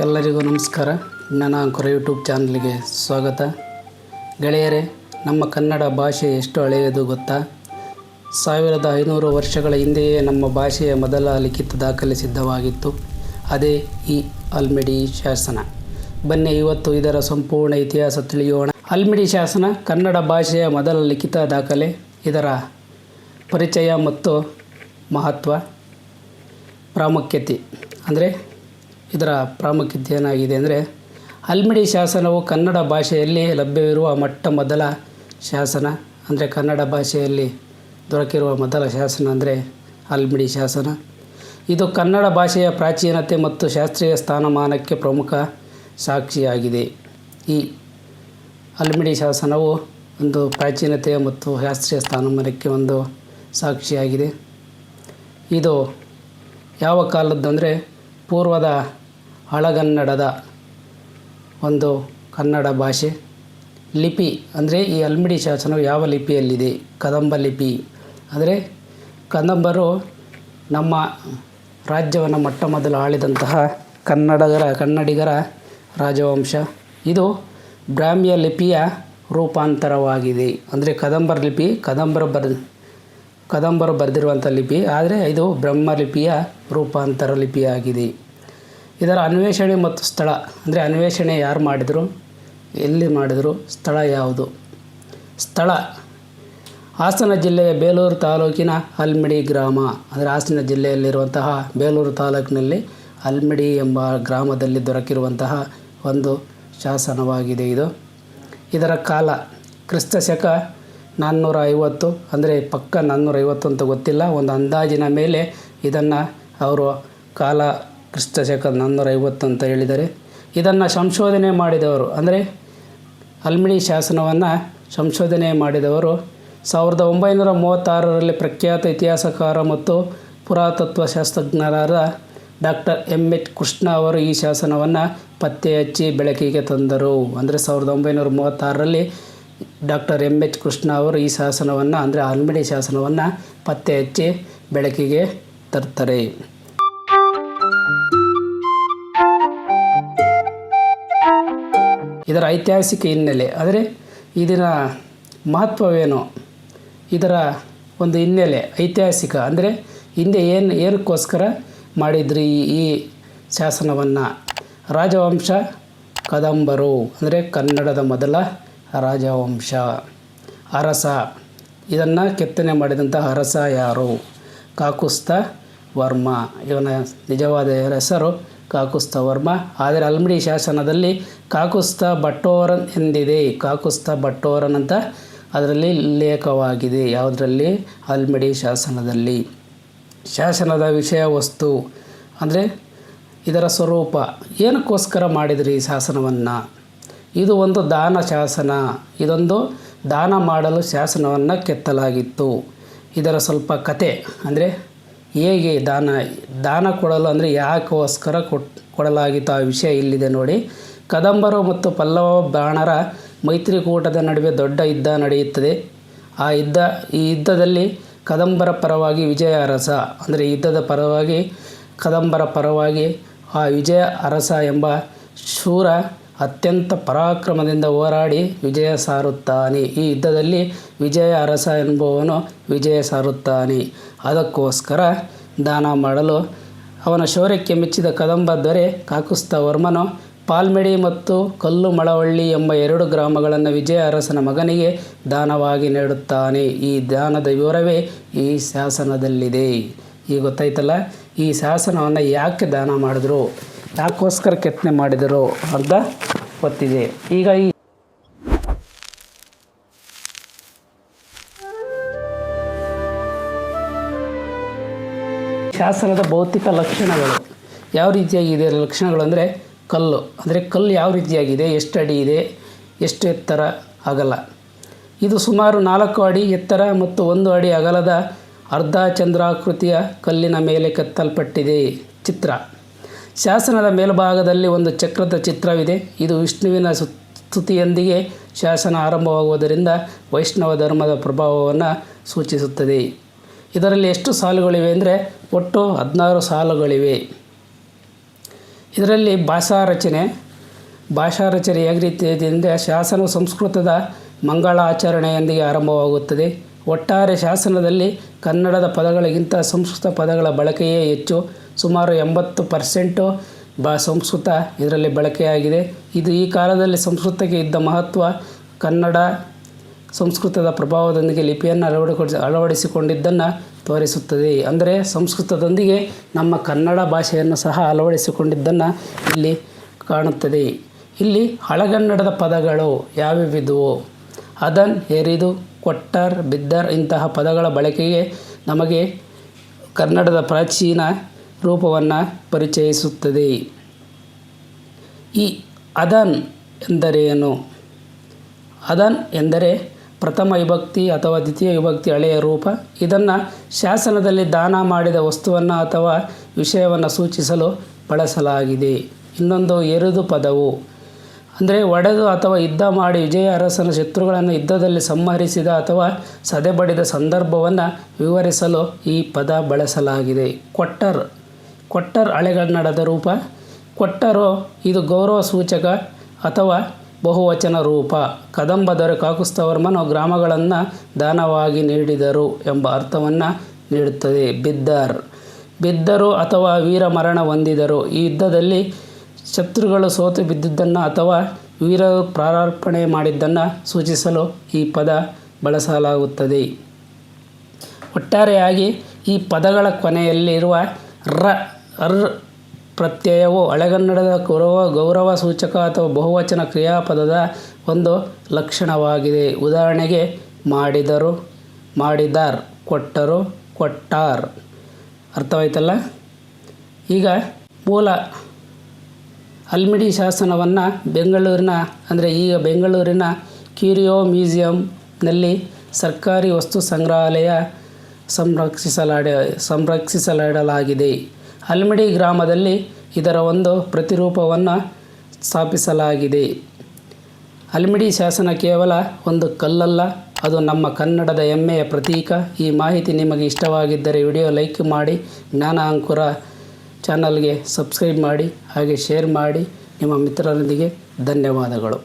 ಎಲ್ಲರಿಗೂ ನಮಸ್ಕಾರ. ಜ್ಞಾನಾಂಕುರ ಯೂಟ್ಯೂಬ್ ಚಾನಲ್ಗೆ ಸ್ವಾಗತ. ಗೆಳೆಯರೇ, ನಮ್ಮ ಕನ್ನಡ ಭಾಷೆ ಎಷ್ಟು ಹಳೆಯದು ಗೊತ್ತಾ? 1500 ವರ್ಷಗಳ ಹಿಂದೆಯೇ ನಮ್ಮ ಭಾಷೆಯ ಮೊದಲ ಲಿಖಿತ ದಾಖಲೆ ಸಿದ್ಧವಾಗಿತ್ತು. ಅದೇ ಈ ಹಲ್ಮಿಡಿ ಶಾಸನ. ಬನ್ನಿ ಇವತ್ತು ಇದರ ಸಂಪೂರ್ಣ ಇತಿಹಾಸ ತಿಳಿಯೋಣ. ಹಲ್ಮಿಡಿ ಶಾಸನ ಕನ್ನಡ ಭಾಷೆಯ ಮೊದಲ ಲಿಖಿತ ದಾಖಲೆ. ಇದರ ಪರಿಚಯ ಮತ್ತು ಮಹತ್ವ, ಪ್ರಾಮುಖ್ಯತೆ ಅಂದರೆ ಇದರ ಪ್ರಾಮುಖ್ಯತೆ ಏನಾಗಿದೆ ಅಂದರೆ, ಹಲ್ಮಿಡಿ ಶಾಸನವು ಕನ್ನಡ ಭಾಷೆಯಲ್ಲಿ ಲಭ್ಯವಿರುವ ಮೊಟ್ಟ ಮೊದಲ ಶಾಸನ. ಅಂದರೆ ಕನ್ನಡ ಭಾಷೆಯಲ್ಲಿ ದೊರಕಿರುವ ಮೊದಲ ಶಾಸನ ಅಂದರೆ ಹಲ್ಮಿಡಿ ಶಾಸನ. ಇದು ಕನ್ನಡ ಭಾಷೆಯ ಪ್ರಾಚೀನತೆ ಮತ್ತು ಶಾಸ್ತ್ರೀಯ ಸ್ಥಾನಮಾನಕ್ಕೆ ಪ್ರಮುಖ ಸಾಕ್ಷಿಯಾಗಿದೆ. ಈ ಹಲ್ಮಿಡಿ ಶಾಸನವು ಒಂದು ಪ್ರಾಚೀನತೆಯ ಮತ್ತು ಶಾಸ್ತ್ರೀಯ ಸ್ಥಾನಮಾನಕ್ಕೆ ಒಂದು ಸಾಕ್ಷಿಯಾಗಿದೆ. ಇದು ಯಾವ ಕಾಲದ್ದಂದರೆ ಪೂರ್ವದ ಹಳಗನ್ನಡದ ಒಂದು ಕನ್ನಡ ಭಾಷೆ. ಲಿಪಿ ಅಂದರೆ ಈ ಹಲ್ಮಿಡಿ ಶಾಸನವು ಯಾವ ಲಿಪಿಯಲ್ಲಿದೆ? ಕದಂಬ ಲಿಪಿ. ಅಂದರೆ ಕದಂಬರು ನಮ್ಮ ರಾಜ್ಯವನ್ನು ಮೊಟ್ಟ ಮೊದಲು ಆಳಿದಂತಹ ಕನ್ನಡಿಗರ ರಾಜವಂಶ. ಇದು ಬ್ರಾಹ್ಮ್ಯ ಲಿಪಿಯ ರೂಪಾಂತರವಾಗಿದೆ. ಅಂದರೆ ಕದಂಬರ ಲಿಪಿ ಕದಂಬರು ಬರೆದಿರುವಂಥ ಲಿಪಿ, ಆದರೆ ಇದು ಬ್ರಹ್ಮ ಲಿಪಿಯ ರೂಪಾಂತರ ಲಿಪಿಯಾಗಿದೆ. ಇದರ ಅನ್ವೇಷಣೆ ಮತ್ತು ಸ್ಥಳ ಅಂದರೆ ಅನ್ವೇಷಣೆ ಯಾರು ಮಾಡಿದರು, ಎಲ್ಲಿ ಮಾಡಿದರು, ಸ್ಥಳ ಯಾವುದು? ಸ್ಥಳ ಹಾಸನ ಜಿಲ್ಲೆಯ ಬೇಲೂರು ತಾಲೂಕಿನ ಹಲ್ಮಿಡಿ ಗ್ರಾಮ. ಅಂದರೆ ಹಾಸನ ಜಿಲ್ಲೆಯಲ್ಲಿರುವಂತಹ ಬೇಲೂರು ತಾಲೂಕಿನಲ್ಲಿ ಹಲ್ಮಿಡಿ ಎಂಬ ಗ್ರಾಮದಲ್ಲಿ ದೊರಕಿರುವಂತಹ ಒಂದು ಶಾಸನವಾಗಿದೆ ಇದು. ಇದರ ಕಾಲ ಕ್ರಿಸ್ತಶಕ 450. ಅಂದರೆ ಪಕ್ಕ 450 ಅಂತ ಗೊತ್ತಿಲ್ಲ, ಒಂದು ಅಂದಾಜಿನ ಮೇಲೆ ಇದನ್ನು ಅವರು ಕಾಲ ಕ್ರಿಸ್ತಶಕ 450 ಅಂತ ಹೇಳಿದ್ದಾರೆ. ಇದನ್ನು ಸಂಶೋಧನೆ ಮಾಡಿದವರು ಅಂದರೆ ಹಲ್ಮಿಡಿ ಶಾಸನವನ್ನು ಸಂಶೋಧನೆ ಮಾಡಿದವರು 1936ರಲ್ಲಿ ಪ್ರಖ್ಯಾತ ಇತಿಹಾಸಕಾರ ಮತ್ತು ಪುರಾತತ್ವ ಶಾಸ್ತ್ರಜ್ಞರಾದ ಡಾಕ್ಟರ್ ಎಚ್ ಕೃಷ್ಣ ಅವರು ಈ ಶಾಸನವನ್ನು ಪತ್ತೆ ಹಚ್ಚಿ ಬೆಳಕಿಗೆ ತಂದರು. ಅಂದರೆ 1936ರಲ್ಲಿ ಡಾಕ್ಟರ್ ಎಚ್ ಕೃಷ್ಣ ಅವರು ಈ ಶಾಸನವನ್ನು ಅಂದರೆ ಹಲ್ಮಿಡಿ ಶಾಸನವನ್ನು ಪತ್ತೆ ಹಚ್ಚಿ ಬೆಳಕಿಗೆ ತರ್ತಾರೆ. ಇದರ ಐತಿಹಾಸಿಕ ಹಿನ್ನೆಲೆ ಅಂದರೆ ಇದರ ಮಹತ್ವವೇನು, ಇದರ ಒಂದು ಹಿನ್ನೆಲೆ ಐತಿಹಾಸಿಕ ಅಂದರೆ ಹಿಂದೆ ಏನಕ್ಕೋಸ್ಕರ ಮಾಡಿದ್ರಿ ಈ ಶಾಸನವನ್ನು? ರಾಜವಂಶ ಕದಂಬರು ಅಂದರೆ ಕನ್ನಡದ ಮೊದಲ ರಾಜವಂಶ. ಅರಸ, ಇದನ್ನು ಕೆತ್ತನೆ ಮಾಡಿದಂಥ ಅರಸ ಯಾರು? ಕಾಕುಸ್ಥ ವರ್ಮ. ಇವನ ನಿಜವಾದ ಹೆಸರು ಕಾಕುಸ್ಥ ವರ್ಮ. ಆದರೆ ಹಲ್ಮಿಡಿ ಶಾಸನದಲ್ಲಿ ಕಾಕುಸ್ಥ ಭಟ್ಟೋರನ್ ಎಂದಿದೆ. ಕಾಕುಸ್ಥ ಭಟ್ಟೋರನ್ ಅಂತ ಅದರಲ್ಲಿ ಉಲ್ಲೇಖವಾಗಿದೆ. ಯಾವುದರಲ್ಲಿ? ಹಲ್ಮಿಡಿ ಶಾಸನದಲ್ಲಿ. ಶಾಸನದ ವಿಷಯ ವಸ್ತು ಅಂದರೆ ಇದರ ಸ್ವರೂಪ. ಏನಕ್ಕೋಸ್ಕರ ಮಾಡಿದ್ರಿ ಈ ಶಾಸನವನ್ನು? ಇದು ಒಂದು ದಾನ ಶಾಸನ. ಇದೊಂದು ದಾನ ಮಾಡಲು ಶಾಸನವನ್ನು ಕೆತ್ತಲಾಗಿತ್ತು. ಇದರ ಸ್ವಲ್ಪ ಕತೆ ಅಂದರೆ ಹೇಗೆ ದಾನ ಕೊಡಲು ಅಂದರೆ ಯಾಕೋಸ್ಕರ ಕೊಡಲಾಗಿತ್ತು ಆ ವಿಷಯ ಇಲ್ಲಿದೆ ನೋಡಿ. ಕದಂಬರು ಮತ್ತು ಪಲ್ಲವ ಬಾಣರ ಮೈತ್ರಿಕೂಟದ ನಡುವೆ ದೊಡ್ಡ ಯುದ್ಧ ನಡೆಯುತ್ತದೆ. ಈ ಯುದ್ಧದಲ್ಲಿ ಕದಂಬರ ಪರವಾಗಿ ವಿಜಯ ಅರಸ ಅಂದರೆ ಕದಂಬರ ಪರವಾಗಿ ಆ ವಿಜಯ ಅರಸ ಎಂಬ ಶೂರ ಅತ್ಯಂತ ಪರಾಕ್ರಮದಿಂದ ಹೋರಾಡಿ ವಿಜಯ ಸಾರುತ್ತಾನೆ. ಈ ಯುದ್ಧದಲ್ಲಿ ವಿಜಯ ಅರಸ ಎಂಬುವನು ವಿಜಯ ಸಾರುತ್ತಾನೆ. ಅದಕ್ಕೋಸ್ಕರ ದಾನ ಮಾಡಲು ಅವನ ಶೌರ್ಯಕ್ಕೆ ಮೆಚ್ಚಿದ ಕದಂಬ ದೊರೆ ಕಾಕುಸ್ಥ ವರ್ಮನು ಪಾಲ್ಮೆಡಿ ಮತ್ತು ಕಲ್ಲು ಮಳವಳ್ಳಿ ಎಂಬ 2 ಗ್ರಾಮಗಳನ್ನು ವಿಜಯ ಅರಸನ ಮಗನಿಗೆ ದಾನವಾಗಿ ನೀಡುತ್ತಾನೆ. ಈ ದಾನದ ವಿವರವೇ ಈ ಶಾಸನದಲ್ಲಿದೆ. ಈಗ ಗೊತ್ತಾಯ್ತಲ್ಲ, ಈ ಶಾಸನವನ್ನು ಯಾಕೆ ದಾನ ಮಾಡಿದ್ರು, ಯಾಕೋಸ್ಕರ ಕೆತ್ತನೆ ಮಾಡಿದರು ಅಂತ ಗೊತ್ತಿದೆ. ಈಗ ಈ ಶಾಸನದ ಭೌತಿಕ ಲಕ್ಷಣಗಳು ಯಾವ ರೀತಿಯಾಗಿದೆ? ಲಕ್ಷಣಗಳು ಅಂದರೆ ಕಲ್ಲು ಯಾವ ರೀತಿಯಾಗಿದೆ, ಎಷ್ಟು ಅಡಿ ಇದೆ, ಎಷ್ಟು ಎತ್ತರ ಅಗಲ. ಇದು ಸುಮಾರು 4 ಅಡಿ ಎತ್ತರ ಮತ್ತು 1 ಅಡಿ ಅಗಲದ ಅರ್ಧ ಚಂದ್ರಾಕೃತಿಯ ಕಲ್ಲಿನ ಮೇಲೆ ಕೆತ್ತಲ್ಪಟ್ಟಿದೆ. ಚಿತ್ರ ಶಾಸನದ ಮೇಲ್ಭಾಗದಲ್ಲಿ ಒಂದು ಚಕ್ರದ ಚಿತ್ರವಿದೆ. ಇದು ವಿಷ್ಣುವಿನ ಸ್ತುತಿಯೊಂದಿಗೆ ಶಾಸನ ಆರಂಭವಾಗುವುದರಿಂದ ವೈಷ್ಣವ ಧರ್ಮದ ಪ್ರಭಾವವನ್ನು ಸೂಚಿಸುತ್ತದೆ. ಇದರಲ್ಲಿ ಎಷ್ಟು ಸಾಲುಗಳಿವೆ ಅಂದರೆ ಒಟ್ಟು 16 ಸಾಲುಗಳಿವೆ. ಇದರಲ್ಲಿ ಭಾಷಾ ರಚನೆ ಯಾವ ರೀತಿ ಇದೆ ಅಂದರೆ ಶಾಸನ ಸಂಸ್ಕೃತದ ಮಂಗಳಾಚರಣೆಯೊಂದಿಗೆ ಆರಂಭವಾಗುತ್ತದೆ. ಒಟ್ಟಾರೆ ಶಾಸನದಲ್ಲಿ ಕನ್ನಡದ ಪದಗಳಿಗಿಂತ ಸಂಸ್ಕೃತ ಪದಗಳ ಬಳಕೆಯೇ ಹೆಚ್ಚು. ಸುಮಾರು 80% ಸಂಸ್ಕೃತ ಇದರಲ್ಲಿ ಬಳಕೆಯಾಗಿದೆ. ಇದು ಈ ಕಾಲದಲ್ಲಿ ಸಂಸ್ಕೃತಕ್ಕೆ ಇದ್ದ ಮಹತ್ವ ಕನ್ನಡ ಸಂಸ್ಕೃತದ ಪ್ರಭಾವದೊಂದಿಗೆ ಲಿಪಿಯನ್ನು ಅಳವಡಿಸಿಕೊಂಡಿದ್ದನ್ನು ತೋರಿಸುತ್ತದೆ. ಅಂದರೆ ಸಂಸ್ಕೃತದೊಂದಿಗೆ ನಮ್ಮ ಕನ್ನಡ ಭಾಷೆಯನ್ನು ಸಹ ಅಳವಡಿಸಿಕೊಂಡಿದ್ದನ್ನು ಇಲ್ಲಿ ಕಾಣುತ್ತದೆ. ಇಲ್ಲಿ ಹಳಗನ್ನಡದ ಪದಗಳು ಯಾವ್ಯಾವಿದ್ವು? ಅದನ್, ಎರಿದು, ಕೊಟ್ಟರ್, ಬಿದ್ದರ್ ಇಂತಹ ಪದಗಳ ಬಳಕೆಗೆ ನಮಗೆ ಕನ್ನಡದ ಪ್ರಾಚೀನ ರೂಪವನ್ನು ಪರಿಚಯಿಸುತ್ತದೆ. ಈ ಅದನ್ ಎಂದರೇನು? ಅದನ್ ಎಂದರೆ ಪ್ರಥಮ ವಿಭಕ್ತಿ ಅಥವಾ ದ್ವಿತೀಯ ವಿಭಕ್ತಿ ಹಳೆಯ ರೂಪ. ಇದನ್ನು ಶಾಸನದಲ್ಲಿ ದಾನ ಮಾಡಿದ ವಸ್ತುವನ್ನು ಅಥವಾ ವಿಷಯವನ್ನು ಸೂಚಿಸಲು ಬಳಸಲಾಗಿದೆ. ಇನ್ನೊಂದು ಎರಿದು ಪದವು ಅಂದರೆ ಒಡೆದು ಅಥವಾ ಯುದ್ಧ ಮಾಡಿ ವಿಜಯ ಅರಸನ ಶತ್ರುಗಳನ್ನು ಯುದ್ಧದಲ್ಲಿ ಸಂಹರಿಸಿದ ಅಥವಾ ಸದೆಬಡಿದ ಸಂದರ್ಭವನ್ನು ವಿವರಿಸಲು ಈ ಪದ ಬಳಸಲಾಗಿದೆ. ಕೊಟ್ಟರ್ ಹಳೆಗನ್ನಡದ ರೂಪ. ಕೊಟ್ಟರು ಇದು ಗೌರವ ಸೂಚಕ ಅಥವಾ ಬಹುವಚನ ರೂಪ. ಕದಂಬ ದೊರೆ ಕಾಕುಸ್ಥವರ್ಮನು ಗ್ರಾಮಗಳನ್ನು ದಾನವಾಗಿ ನೀಡಿದರು ಎಂಬ ಅರ್ಥವನ್ನು ನೀಡುತ್ತದೆ. ಬಿದ್ದರು ಅಥವಾ ವೀರ ಮರಣ ಹೊಂದಿದರು. ಈ ಯುದ್ಧದಲ್ಲಿ ಶತ್ರುಗಳು ಸೋತು ಬಿದ್ದಿದ್ದನ್ನು ಅಥವಾ ವೀರರು ಪ್ರಾರ್ಪಣೆ ಮಾಡಿದ್ದನ್ನು ಸೂಚಿಸಲು ಈ ಪದ ಬಳಸಲಾಗುತ್ತದೆ. ಒಟ್ಟಾರೆಯಾಗಿ ಈ ಪದಗಳ ಕೊನೆಯಲ್ಲಿರುವ ರ್ ಪ್ರತ್ಯಯವು ಹಳೆಗನ್ನಡದ ಗೌರವ ಸೂಚಕ ಅಥವಾ ಬಹುವಚನ ಕ್ರಿಯಾಪದದ ಒಂದು ಲಕ್ಷಣವಾಗಿದೆ. ಉದಾಹರಣೆಗೆ ಮಾಡಿದರು, ಮಾಡಿದಾರ್, ಕೊಟ್ಟರು, ಕೊಟ್ಟಾರ್. ಅರ್ಥವಾಯ್ತಲ್ಲ? ಈಗ ಮೂಲ ಹಲ್ಮಿಡಿ ಶಾಸನವನ್ನು ಬೆಂಗಳೂರಿನ ಕ್ಯೂರಿಯೋ ಮ್ಯೂಸಿಯಂನಲ್ಲಿ ಸರ್ಕಾರಿ ವಸ್ತು ಸಂಗ್ರಹಾಲಯ ಸಂರಕ್ಷಿಸಲಾಗಿದೆ. ಹಲ್ಮಿಡಿ ಗ್ರಾಮದಲ್ಲಿ ಇದರ ಒಂದು ಪ್ರತಿರೂಪವನ್ನು ಸ್ಥಾಪಿಸಲಾಗಿದೆ. ಹಲ್ಮಿಡಿ ಶಾಸನ ಕೇವಲ ಒಂದು ಕಲ್ಲಲ್ಲ, ಅದು ನಮ್ಮ ಕನ್ನಡದ ಹೆಮ್ಮೆಯ ಪ್ರತೀಕ. ಈ ಮಾಹಿತಿ ನಿಮಗೆ ಇಷ್ಟವಾಗಿದ್ದರೆ ವಿಡಿಯೋ ಲೈಕ್ ಮಾಡಿ, ಜ್ಞಾನ ಅಂಕುರ ಚಾನಲ್ಗೆ ಸಬ್ಸ್ಕ್ರೈಬ್ ಮಾಡಿ, ಹಾಗೆ ಶೇರ್ ಮಾಡಿ. ನಿಮ್ಮ ಮಿತ್ರರೊಂದಿಗೆ ಧನ್ಯವಾದಗಳು.